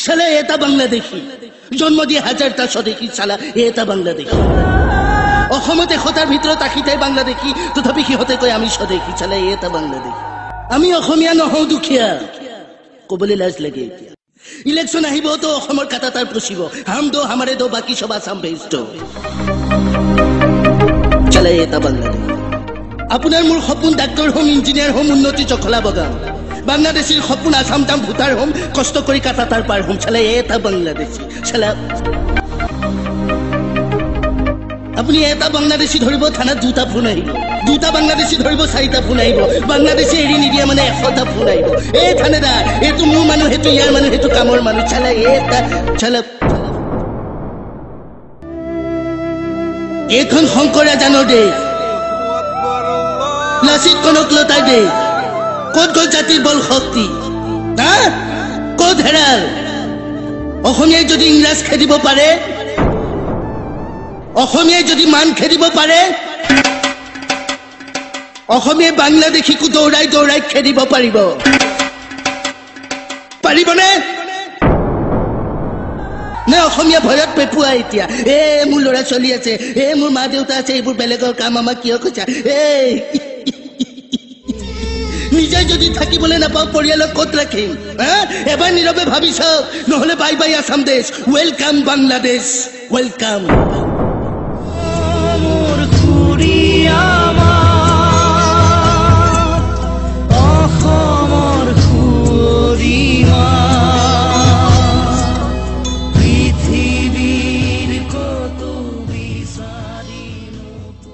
শালা এটা বাংলাদেশী জন্ম দিয়ে হাজাৰটা স্বদেশী শালা এটা বাংলাদেশী অসমত 100টাৰ ভিতৰত 80টাই বাংলাদেশী তথাপি সিহঁতে কয় আমি স্বদেশী শালা এটা বাংলাদেশী আমি অসমীয়া নহওঁ দুখীয়া কবলৈ লাজ লাগে এতিয়া ইলেকশন আহিব তো অসমৰ কাটা তাৰ পুছিব হাম দো হামাৰে দো বাকি সব আসাম ভেজ দো শালা এটা বাংলাদেশী আপোনাৰ মোৰ সপোন ডাক্তৰ হোম ইঞ্জিনিয়াৰ হোম উন্নতি চখলা বগাম বাংলাদেশীৰ সপোন আসাম দাম ভূটাৰ হোম কষ্ট কৰি কাটা তাৰ পাৰ হোম শালা এটা বাংলাদেশী শালা আপুনি এটা বাংলাদেশী ধৰিব থানাত 2টা ফোন আহিব 2টা বাংলাদেশী ধৰিব 4টা ফোন আহিব বাংলাদেশী এৰি নিদিয়া মানে 100টা ফোন আহিব এই থানেদাৰ এইটো মোৰ মানুহ হেতু ইয়াৰ মানুহ হেতু কামৰ মানুহ শালা এটা শালা এখন শংকৰা জানৰ দেশ লাচিত কনকলতাৰ দেশ ক'ত গ'ল জাতিৰ বল শক্তি ক'ত হেৰাল অসমীয়াই যদি ইংৰাজ খেদিব পাৰে অসমীয়াই যদি মান খেদিব পাৰে অসমীয়াই বাংলাদেশীকো দৌৰাই দৌৰাই খেদিব পাৰিবনে নে অসমীয়া ভয়ত পেপুৱা এতিয়া মোৰ ল'ৰা চলি আছে মোৰ মা দেউতা আছে এইবোৰ বেলেগৰ কাম আমাক কিয় কৈছা নিজে যদি থাকিবলৈ নাপাওঁ পৰিয়ালক ক'ত ৰাখিম এবাৰ নীৰৱে ভাবি চাওক নহ'লে বাই বাই আসাম দেশ ৱেলকাম বাংলাদেশ ৱেলকাম